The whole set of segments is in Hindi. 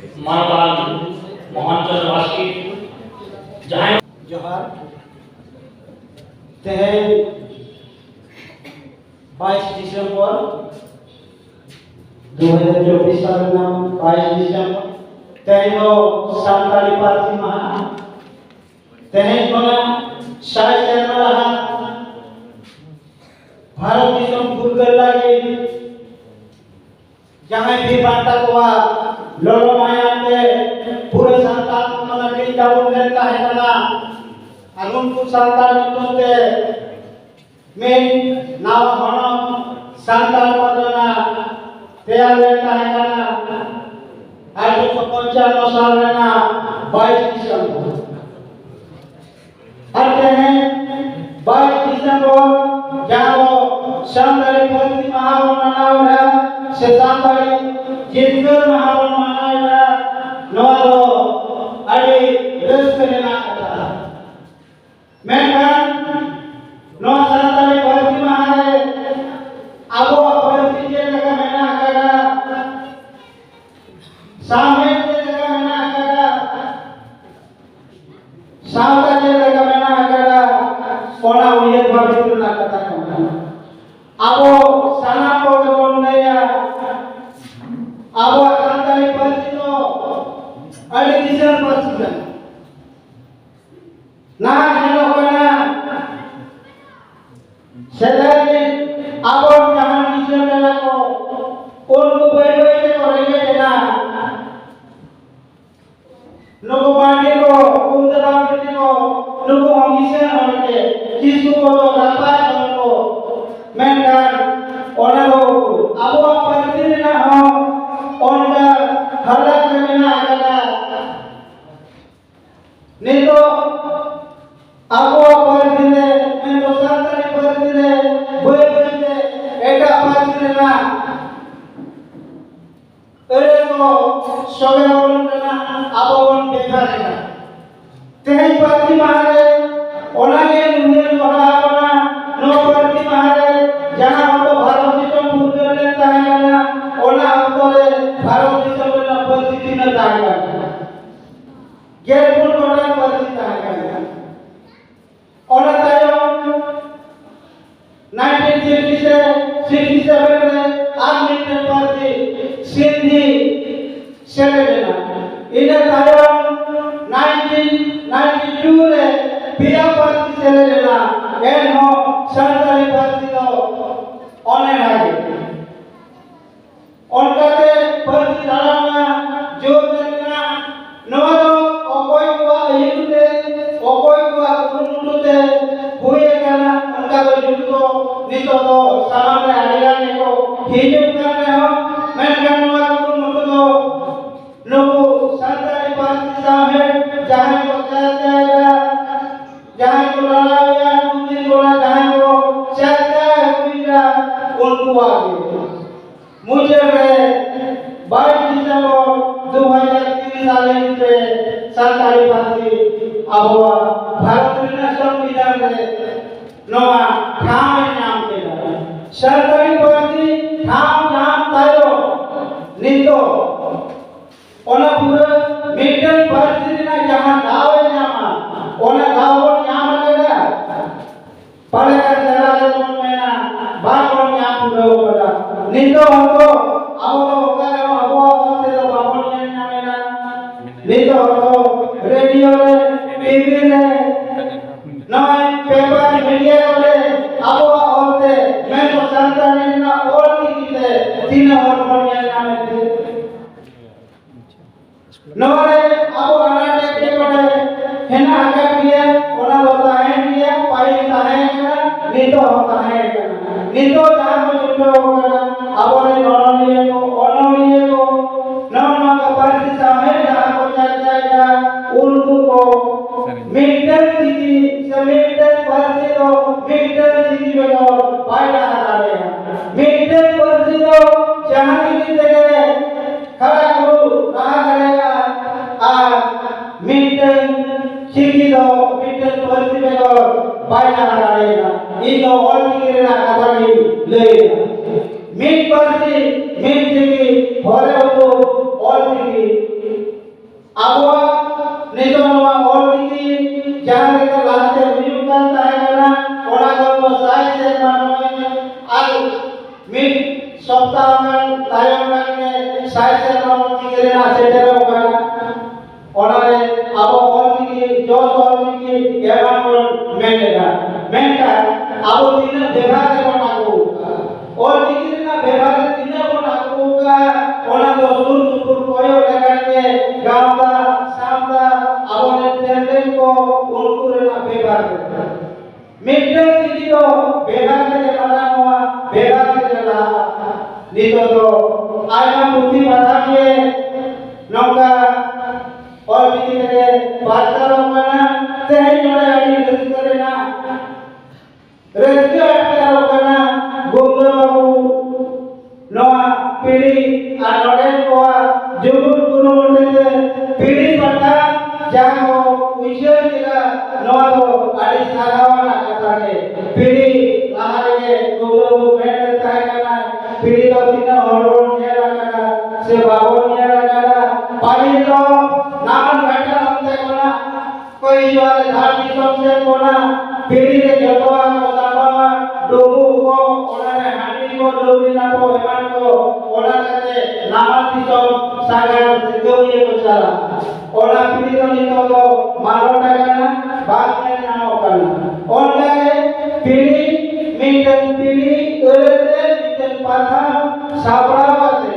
मानवान मोहन चंद्र बास्की जहां जोहार तेहें 22 दिसंबर 2024 साल नाम 22 दिसंबर तेहें सानताली पार्टी महा तेहें बना साय सेना भारत दिसम फुरगल लगे जहां भी बांटा हुआ लोलो मायाते पूरे संतान मना के जाऊं लेता है तना अरुण को संतान निकलते में नाव होना संतान पदना तैयार लेता है तना आज तो 55 साल लेना 22 दिसंबर आते हैं 22 दिसंबर जाओ संताली भक्ति महावन मनाओ है से संताली जिंदर महावन मनाओ है नवालो अड़ी रस करना कथा मैं नो संताली भक्ति महारे अब परिस्थिति जगह मैंने करा सामने जगह मैंने करा सावता जगह मैंने करा कोना उयर भविष्य ना कथा अब साना को बोलने अब संताली भक्ति तो अड़ी दिशा पर ना हेलो कना सेदाई अब जहां दिशा मेला को उनको बैठ के करेंगे ना लोगों बांटे को उनका बांटे को लोगों हमेशा होंगे किसको को तो रापाय को मैं कर और लोग अब परिस्थिति ना हो उनका हालात में ना आएगा नहीं तो अब परिस्थिति मैं तो सरकारी परिस्थिति बुरे परिस्थिति ऐसा परिस्थिति ना अरे तो सोगे बोलने ना अब उन बेकार है ना तेरी परिस्थिति मारे ओनागे दुनिया बड़ा बड़ा नो परिस्थिति मारे जहाँ हम तो भारत देश में पूर्ण लेता है ना ओना हम तो भारत देश में ना परिस्थिति न जाएगा ये पूर्ण बड़ा परिस्थिति आएगा और तायो 1967 में आर्मी ने पार्टी सिंधी सेलेना इधर तायो 1992 में पिया पार्टी सेलेना एन हो सरकारी पार्टी तो ऑनलाइन आ गई उनका के पार्टी धारा जो देना नवादो ओकोई को युद्ध ओकोई को कुनुते हुए करना उनका को युद्ध को नितो तो सामने आएगा ने को हिजू करने हो मैं कहूंगा कुनुते तो लोगों सरकारी पार्टी सामने जहां को जाएगा जहां को लड़ाया मुझे बोला जहां को चाहता है पूरा उनको आगे मुझे 22 दिसंबर 2003 साल में सरकारी पार्टी अब भारत में संविधान में नवा ठाम नाम के सरकारी पार्टी ठाम नाम तायो नितो ओना पूरा मीटर पार्टी ना जहां दावे नाम ओना दावो नाम लगा पढ़े कर चला ले में ना बात नाम पूरा होगा नितो हमको अब तो होगा अब से तो बाबू नाम ना नितो हमको रेडियो रे टीवी रे नए पेपर मीडिया रे अब होते मैं तो संतान ना और की से तीन और बढ़िया नाम थे नवरे अब अनाटे के पड़े है ना आगे किया ओना होता है किया पाई है नितो होता है नितो जहां को जुड़ो होगा अब ने नॉनलिए को नॉन का परिस्थिति है जहां को जाएगा उनको मीटर सिटी समीटर परिस्थिति तो मीटर सिटी में तो फायदा आ रहा है मीटर परिस्थिति तो जहां की जगह खड़ा करो कहां करेगा आ मीटर सिटी तो मीटर परिस्थिति में तो फायदा आ रहा है ये तो और की ना कथा नहीं ले मीट परिस्थिति मीट सिटी होरे तो और की abuwa nito nawa oltiki jahan kita lahte huyukan tahekana ona gono sai se manoy ar mid soptahan tayangan ne sai se manoy tigere na setero kana onare abo oltiki jos oltiki evan menega menka abo tina bevare konaku oltiki na bevare tina konaku ka ona do sur sur koyo lagane gaunda samda abo ne tenden ko unkure na bevare midde tiki do bevare ke manawa bevare ke la nito do ayam buti matake nongka और भी तेरे बात करो करना तेरे जोड़े आदि रिस्क करना रिस्क करो करना गोबर बाबू नवा पीढ़ी आनोड़े को जुगुर गुरु बोलते पीढ़ी पट्टा जाओ उच्चर किला नवा तो आदि सागावाना कथा के पीढ़ी लाहारे के गोबर मेहनत काय करना पीढ़ी तो तीन हरोड़ निया करना से बाबू निया करना पानी तो नामन घाटा हमसे कोना कोई वाले धार्मिक हमसे कोना पीढ़ी के जतवा को साबा डोबू को ओनाने हांडी को डोबी ना को हेमान को ओना करते नामाती तो सागर से दोये को चला ओना पीढ़ी तो नितो को मारोटा करना बात में नाम करना ओना के पीढ़ी मिटन पीढ़ी उरते मिटन पाथा साबरा बाते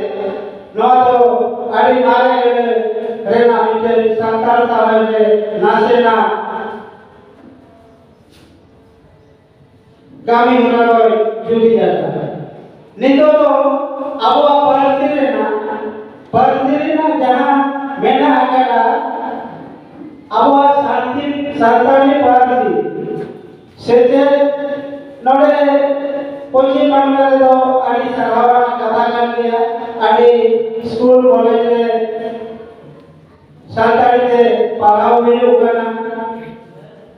नो तो आड़ी मारे रेना मिटन संतान सावे नासेना गामी होना कोई जुड़ी जाता है नहीं तो अब परसिरेना जहाँ मेना आगरा अब शांति सरकारी परसि सेते नोड़े कोची मामले तो आड़ी सरवाना कथा कर दिया आड़ी स्कूल कॉलेज में सरकारी से पढ़ाओ भी उगना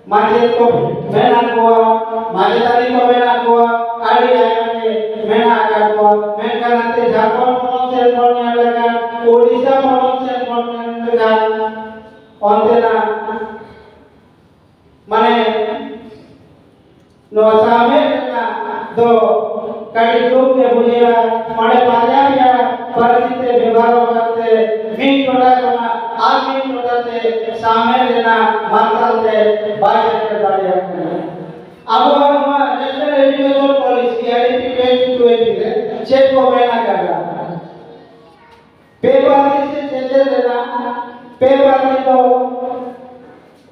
माजे को मेना कोआ माजे ताली को मेना कोआ आड़ी आया के मेना आकर कोआ मेन करते झारखंड से बोलने लगा ओडिशा से बोलने लगा अंतेना माने नो सामे ना दो कड़ी लोग के बुझिया माने पंजाब या परिस्थिति व्यवहार करते मीन टोटा कोना आदमी टोटा से सामे लेना मार्शल से बाइक से बढ़िया अब हम national education policy IT 2020 check को बना कर रहा पेपर से चेंजेस लेना पेपर में तो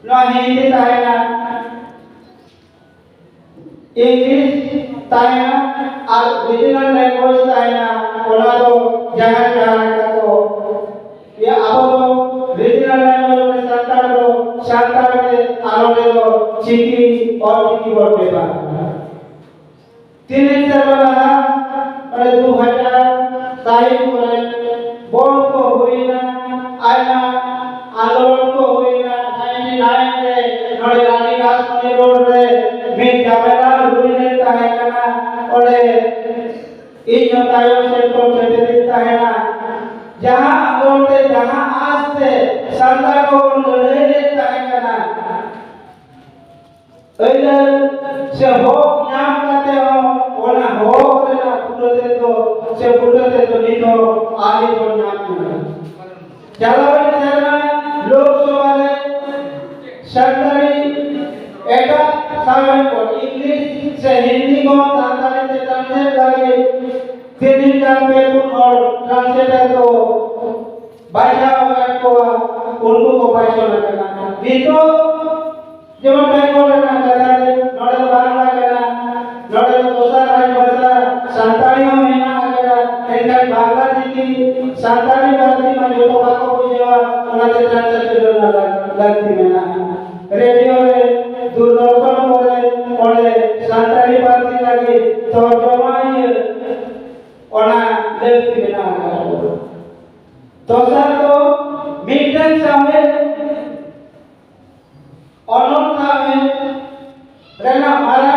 ना हिंदी तायना इंग्लिश तायना और रीजनल लैंग्वेज तायना ओना तो जगह जगह का तो ये अब तो रीजनल लैंग्वेज में सरकार तो सरकार के आरोपे तो चिकी और चिकी बोर्ड पेपर 3 से बड़ा अरे 2023 में बोर्ड को हुई ना आया आंदोलन को हुई ना 99 में नोड़े रानी राजमणी रोड रे में जावेला हुई रहता है ना और इन नतायों से तो चलते रहता है ना जहाँ आंदोलन से जहाँ आज से सरकार को लड़े रहता है ना इधर से हो नाम करते हो ओना हो करना पुरते तो नहीं तो आगे तो नाम चलावे चलना लोकसभा में सरकारी एटा सामने को इंग्लिश से हिंदी को सरकारी से ट्रांसलेट करके 3 पे और ट्रांसलेटर को भाषा को उनको को भाषा लगना नहीं तो जब टाइम को लेना करना नोडल बांग्ला करना नोडल दूसरा राज्य भाषा संताली में ना करना इनका बांग्ला जी संताली भाषा में जो तो बात को बुझेगा उन्हें ट्रांसलेट करना लगती में ना रेडियो में दूरदर्शन बोले और संताली भाषा लगी तो जमाई ओना लगती में ना तो सर को मीटन सामने अनोखा में रहना हमारा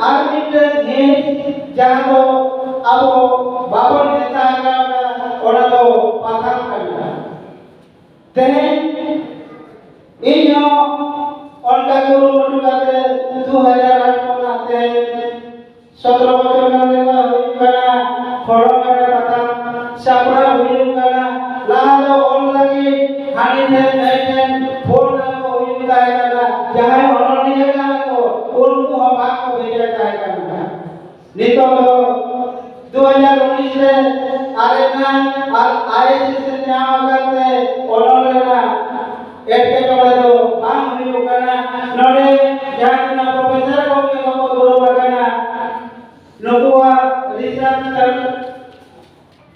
आर्मिटर है जहाँ तो अब बाबर नेता का और तो पता करना तेरे उनका कुरुमुटु करते 2008 बनाते 17 बছর लेवा हुई करा खड़ो करे पता सापड़ा हुई करा लालो ऑन लगी हानि थे नहीं फोन को हुई बताया करा जहां ऑनलाइन है ना तो उनको हवा को भेजा जाएगा नितो 2019 में आरेना और आईएससी से न्याय करते ओनोलेना एटके तोड़े दो बांग हुई करा नोडे जहां ना प्रोफेसर को के को गुरु बगना नोकुआ रिसर्च कर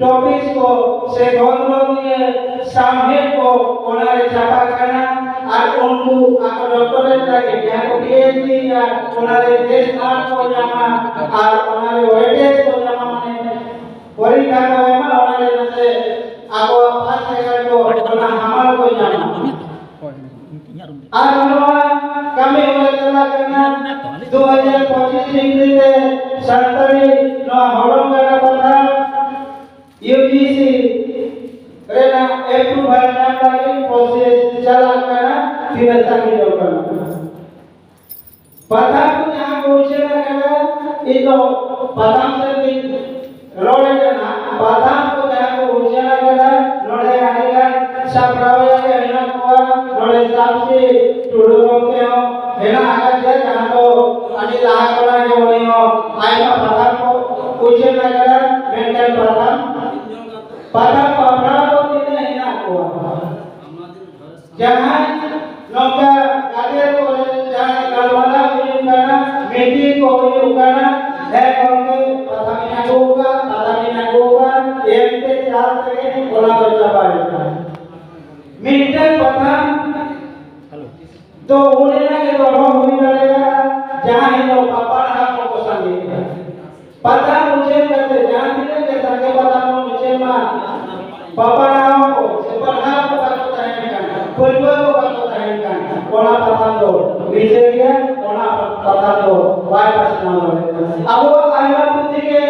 टॉपिक्स को से गौरव में सामने को ओनारे छापा करना और उनको आपको डॉक्टरेट लगे यहाँ को पीएचडी या ओनारे देश नाम को जामा और ओनारे वेटेज को जामा माने परीक्षा को है ना ओनारे नसे आपको फर्स्ट सेकंड को ओना हमार को जामा और हमारा कमी हो चला करना 2025 इंग्लिश सरकारी नो हड़ों का पता यूजीसी रेना अप्रूवल ना लगे प्रोसेस चला करना फिर चाकरी दो करना पता को यहाँ पूछे ना करना ये तो पता से भी रोड़े करना पता को यहाँ पूछे ना करना रोड़े आने का सब रावया के है ना कुआ रोड़े साफ से टूटो के हो है ना आगे जा जहाँ तो अभी लाहा करना जो नहीं हो आएगा पता को पूछे ना करना मेंटल पता पढ़ा को दिन है ना कुआ जहाँ नौका काटे को जहाँ गलवाला हुई करना मेटी को हुई करना है करके पता भी ना होगा एक से चार तक बोला बच्चा पाएगा मिनटल पता तो उन्हें ना के तो हुई करेगा जहाँ इन लोग पापा ना को पसंद है पता मुझे करते जहाँ दिले के संगे पता मुझे माँ पापा ना को से पढ़ा को पता है क्या कोई को पता है क्या कोना पता दो विषय है कोना पता दो वाई पसंद ना अब वो आयमा पुत्री के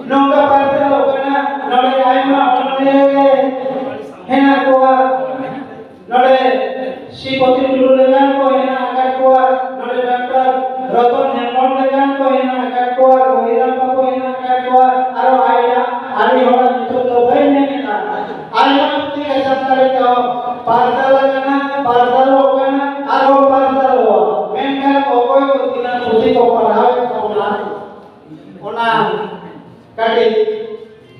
नौका पास लोग ना नौले आयमा उन्होंने है ना कोआ नौले शिपोती टुलुलेगान को है ना आकार कोआ नौले डॉक्टर रतन हेमंतलेगान को है ना आकार कोआ गोहिराम को है ना आकार कोआ आरो आया आरी होला नितो तो भाई ने ना आयमा पुत्री के सब करे तो पार्सल लगाना पार्सल होगा आरो पार्सल हो मेंका कोई को दिना पुत्री को पढ़ावे तो ओना काटे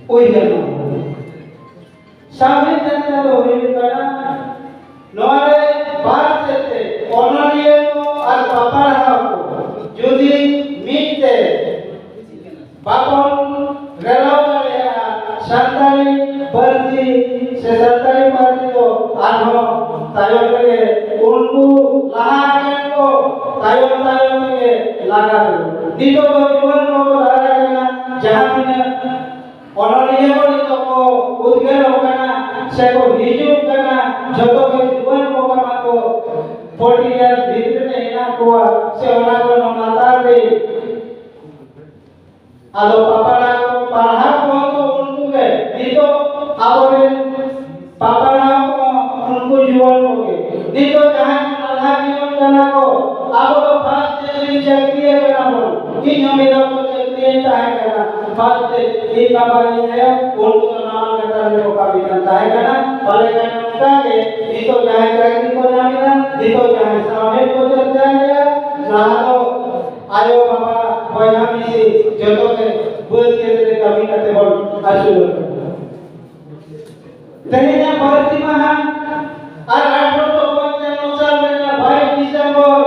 कोई जरूर सामने जनता तो हुई करना नोरे भारत से ओनलिए को और पापा को जुदी मीते बापन रेलावले सरकारी भर्ती से सरकारी भर्ती को आनो तायो के उनको लहाके को तायो के लगा दो दीदो को जीवन को लगा देना जहां में ओनलिए को तो उद्गेर होगा से को हिजू करना जतो के जीवन को कमा को 40 इयर्स भीतर में ना को से होना को नमाता दे आलो पापा ना को पढ़ा को तो उनको के नहीं तो आवरे पापा ना को उनको जीवन हो गए नहीं तो जहां अल्लाह जीवन करना को आप तो फास्ट से चक्रिय करना हो कि हमें लोग को चक्रिय चाहे करना फास्ट ये बाबा ये है उनको तो नाम करता है को का भी करता है करना भले का नुकसान है नहीं तो चाहे चक्री को जामिना नहीं तो चाहे सामने को चल जाएगा ना तो आयो बाबा वही से जतो के बोल के तेरे कभी करते बोल आशुर तेरे भर्ती महा और 1895 में 22 दिसंबर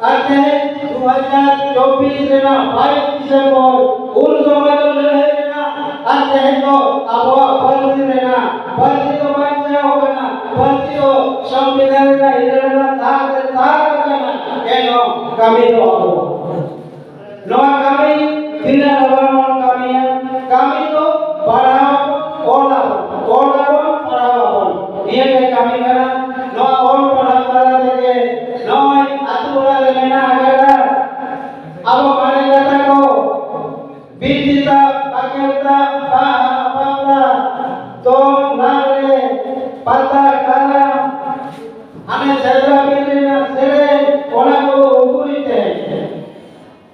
आते 2024 में 22 दिसंबर उन समय तो रहे ना आते हैं तो अब भर्ती में ना भर्ती तो बच्चा होगा ना भर्ती तो संविधान का इधर ना था करना ये नो कमी तो हो नो कमी बिना लवन कमी तो बढ़ाओ ओला बढ़ाओ ये के कमी करना नो और बढ़ाओ देके नो आतुरा लेना अगर अब माने जाता को बीजिता बाकेता बापा तो नाले पता काला ane sedra pilina sere ona ko ukurite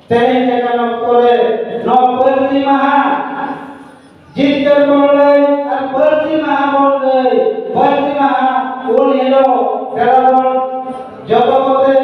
tene jakan oktore no perti maha jitter bolai ar perti maha bolai perti maha ul helo terabon joto kote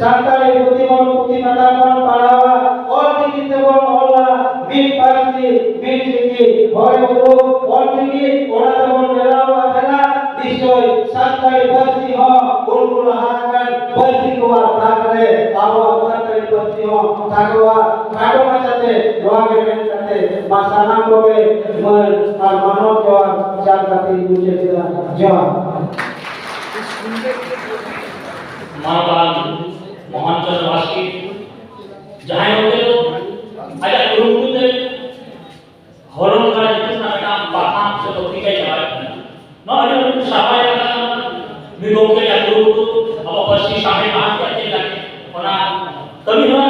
santari puti mata bon padawa ol dikite bon ola min parti min siki hore ulo ol diki ona bon derawa dera disoi santari parti ho ulul hakan parti kuwa takre awa santari parti ho takwa kado macate roage men kate masana kobe man ar manok jawab jagati buje dira jawab मानवान Mohan चंद्र वास्की जहाँ होते तो आया गुरु ने हरों का जितना काम बात से तो ठीक है जवाब ना अरे उन सहाय का मिलोगे या गुरु अब पश्चिम शाही बात करते लगे और कभी ना